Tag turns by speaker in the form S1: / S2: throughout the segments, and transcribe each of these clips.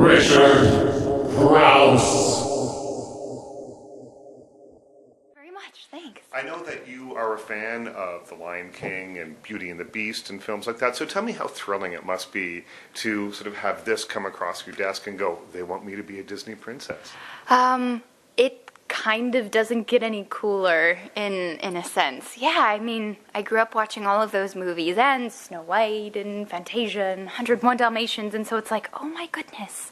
S1: Crouse.
S2: Very much, thanks.
S3: I know that you are a fan of The Lion King and Beauty and the Beast and films like that, so tell me how thrilling it must be to sort of have this come across your desk and go, they want me to be a Disney princess.
S2: It kind of doesn't get any cooler in a sense. Yeah, I mean, I grew up watching all of those movies, and Snow White and Fantasia and 101 Dalmatians, and so it's like, oh my goodness.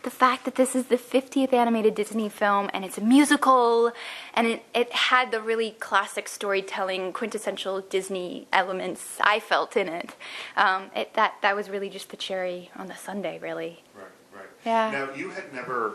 S2: The fact that this is the 50th animated Disney film, and it's a musical, and it had the really classic storytelling, quintessential Disney elements I felt in it. That was really just the cherry on the sundae, really.
S3: Right.
S2: Yeah.
S3: Now, you had never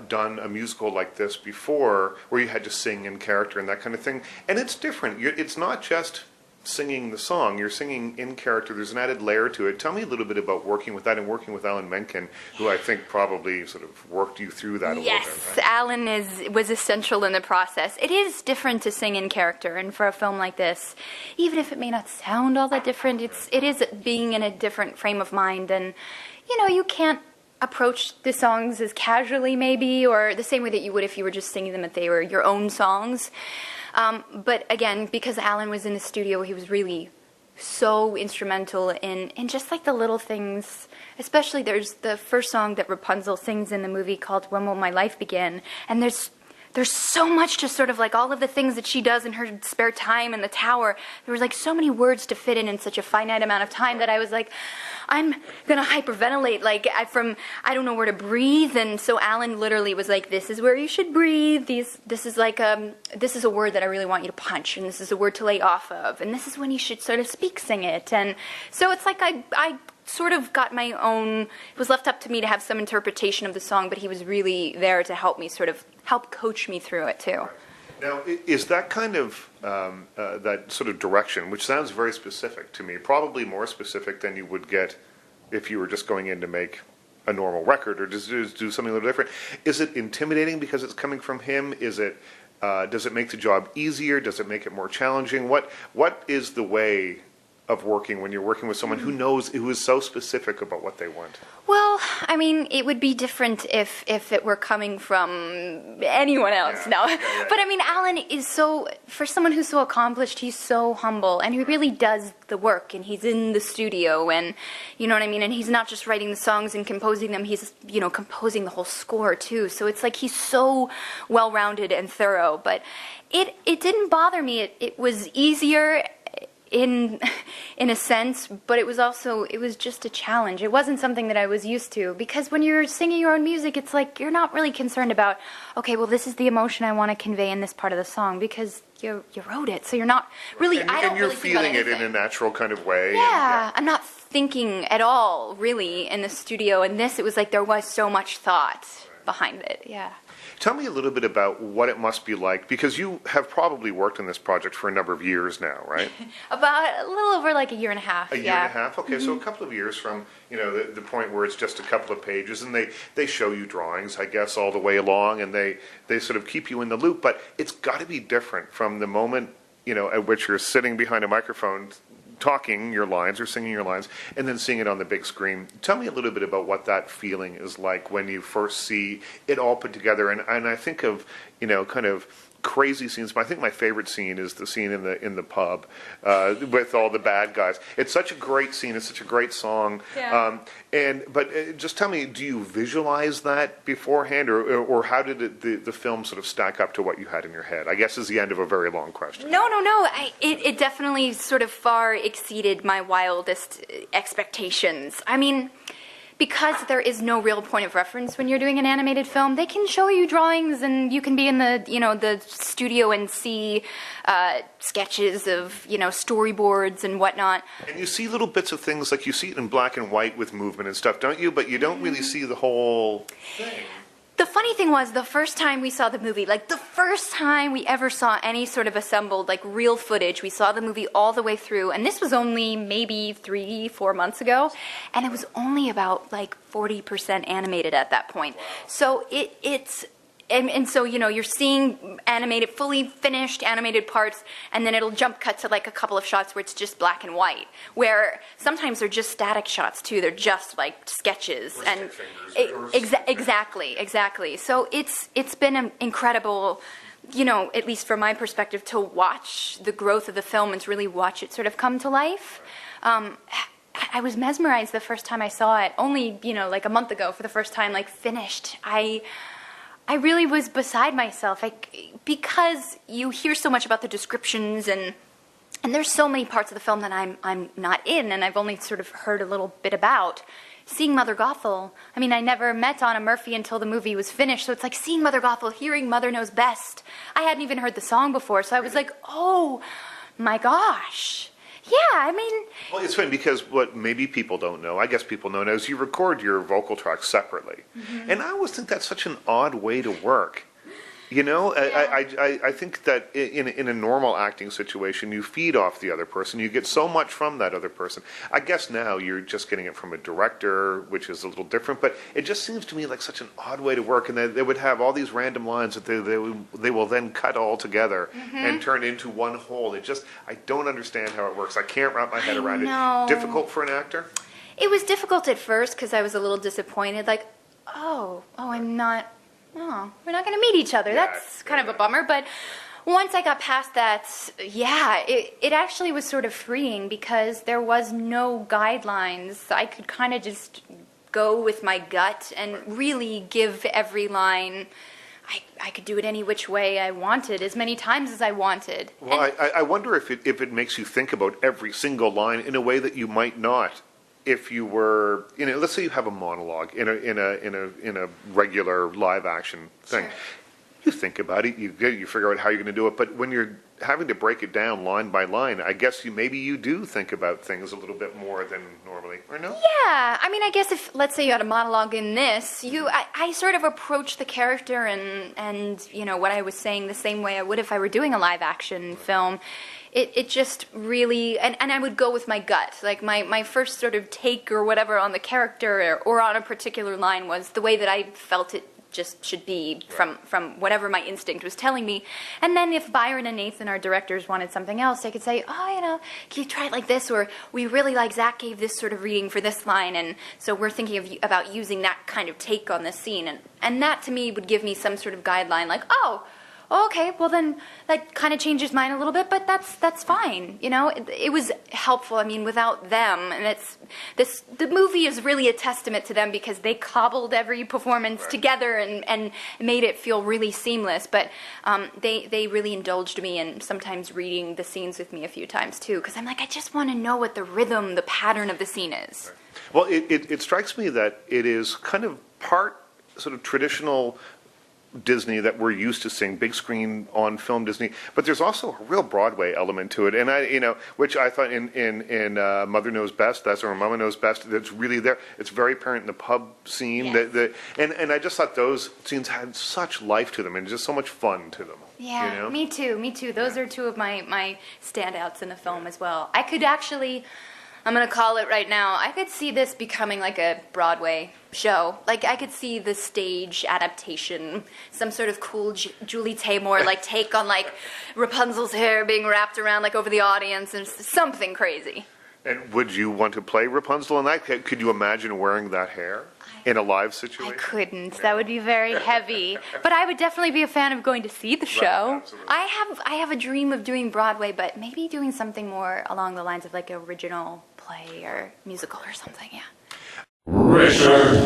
S3: done a musical like this before, where you had to sing in character and that kind of thing, and it's different. It's not just singing the song, you're singing in character. There's an added layer to it. Tell me a little bit about working with that and working with Alan Menken, who I think probably sort of worked you through that a little bit.
S2: Yes,
S3: Right?
S2: Alan was essential in the process. It is different to sing in character, and for a film like this, even if it may not sound all that different, it is being in a different frame of mind, and you can't approach the songs as casually maybe, or the same way that you would if you were just singing them if they were your own songs. But again, because Alan was in the studio, he was really so instrumental in just like the little things. Especially there's the first song that Rapunzel sings in the movie called When Will My Life Begin? And there's so much to sort of like all of the things that she does in her spare time in the tower. There was like so many words to fit in such a finite amount of time that I was like, I'm gonna hyperventilate. Like I don't know where to breathe. And so Alan literally was like, this is where you should breathe. This is a word that I really want you to punch, and this is a word to lay off of, and this is when you should sort of sing it. And so it's like I sort of got my own. It was left up to me to have some interpretation of the song, but he was really there to help me help coach me through it too.
S3: Now, is that kind of, that sort of direction, which sounds very specific to me, probably more specific than you would get if you were just going in to make a normal record or just do something a little different, is it intimidating because it's coming from him? Does it make the job easier? Does it make it more challenging? What is the way of working when you're working with someone who is so specific about what they want?
S2: Well, I mean, it would be different if it were coming from anyone else.
S3: Yeah.
S2: But I mean, Alan is for someone who's so accomplished, he's so humble, and he really does the work, and he's in the studio, and you know what I mean, and he's not just writing the songs and composing them, he's, composing the whole score too. So it's like he's so well-rounded and thorough, but it didn't bother me. It was easier in a sense, but it was just a challenge. It wasn't something that I was used to, because when you're singing your own music, it's like you're not really concerned about, okay, well, this is the emotion I want to convey in this part of the song, because you wrote it, so you're not really, I don't really think about anything.
S3: And you're feeling it in a natural kind of way.
S2: Yeah, I'm not thinking at all, really, in the studio, and it was like there was so much thought behind it, yeah.
S3: Tell me a little bit about what it must be like, because you have probably worked on this project for a number of years now, right?
S2: About a little over like a year and a half.
S3: A year and a half? Okay, so a couple of years from, the point where it's just a couple of pages, and they show you drawings, I guess, all the way along, and they sort of keep you in the loop, but it's got to be different from the moment, at which you're sitting behind a microphone talking your lines or singing your lines, and then seeing it on the big screen. Tell me a little bit about what that feeling is like when you first see it all put together. And I think of, kind of crazy scenes. I think my favorite scene is the scene in the pub with all the bad guys. It's such a great scene. It's such a great song.
S2: Yeah.
S3: But just tell me, do you visualize that beforehand, or how did the film sort of stack up to what you had in your head? I guess is the end of a very long question.
S2: No. It definitely sort of far exceeded my wildest expectations. I mean, because there is no real point of reference when you're doing an animated film, they can show you drawings, and you can be in the studio and see sketches of storyboards and whatnot.
S3: And you see little bits of things, like you see it in black and white with movement and stuff, don't you? But you don't really see the whole thing.
S2: The funny thing was, the first time we saw the movie, like the first time we ever saw any sort of assembled, like real footage, we saw the movie all the way through, and this was only maybe 3-4 months ago, and it was only about like 40% animated at that point. So and so, you're seeing animated, fully finished animated parts, and then it'll jump cut to like a couple of shots where it's just black and white, where sometimes they're just static shots too. They're just like sketches. And exactly. So it's been an incredible, at least from my perspective, to watch the growth of the film and to really watch it sort of come to life. I was mesmerized the first time I saw it, only, like a month ago for the first time, like finished. I really was beside myself, because you hear so much about the descriptions, and there's so many parts of the film that I'm not in, and I've only sort of heard a little bit about. Seeing Mother Gothel, I never met Anna Murphy until the movie was finished, so it's like seeing Mother Gothel, hearing Mother Knows Best. I hadn't even heard the song before, so I was like, oh my gosh. Yeah,
S3: Well, it's funny because what maybe people don't know, I guess people know, is you record your vocal tracks separately. Mm-hmm. And I always think that's such an odd way to work. Yeah. I think that in a normal acting situation, you feed off the other person. You get so much from that other person. I guess now you're just getting it from a director, which is a little different. But it just seems to me like such an odd way to work. And they would have all these random lines that they will then cut all together and turn into one whole. I don't understand how it works. I can't wrap my head around it. Difficult for an actor?
S2: It was difficult at first because I was a little disappointed. Like, I'm not... Oh, we're not going to meet each other. Yeah, that's kind of a bummer. But once I got past that, it actually was sort of freeing because there was no guidelines. I could kind of just go with my gut and really give every line. I could do it any which way I wanted, as many times as I wanted.
S3: Well, I wonder if it makes you think about every single line in a way that you might not. If you were, let's say you have a monologue in a regular live action thing, sure. You think about it, you figure out how you're going to do it. But when you're having to break it down line by line, I guess maybe you do think about things a little bit more than normally, or no?
S2: Yeah, I guess if let's say you had a monologue in this, I sort of approach the character and what I was saying the same way I would if I were doing a live action film. It just really, and I would go with my gut. Like my first sort of take or whatever on the character or on a particular line was the way that I felt it just should be from whatever my instinct was telling me. And then if Byron and Nathan, our directors, wanted something else, they could say, can you try it like this? Or we really like Zach gave this sort of reading for this line, and so we're thinking about using that kind of take on this scene. And that to me would give me some sort of guideline, like, okay, well then that kind of changes mine a little bit, but that's fine. It was helpful. Without them, and the movie is really a testament to them because they cobbled every performance together and made it feel really seamless. But they really indulged me in sometimes reading the scenes with me a few times too, because I'm like, I just want to know what the rhythm, the pattern of the scene is.
S3: Well, it strikes me that it is kind of part sort of traditional Disney that we're used to seeing, big screen on film Disney, but there's also a real Broadway element to it, and which I thought in Mother Knows Best, Mama Knows Best, that's really there. It's very apparent in the pub scene, yes. And I just thought those scenes had such life to them and just so much fun to them.
S2: Yeah, me too. Those are two of my standouts in the film as well. I could actually, I'm going to call it right now, I could see this becoming like a Broadway show. Like, I could see the stage adaptation, some sort of cool Julie Taymor, take on, Rapunzel's hair being wrapped around, over the audience, and something crazy.
S3: And would you want to play Rapunzel in that? Could you imagine wearing that hair in a live situation?
S2: I couldn't. That would be very heavy. But I would definitely be a fan of going to see the show. Right, I have a dream of doing Broadway, but maybe doing something more along the lines of, an original play or musical or something, yeah.
S1: Richard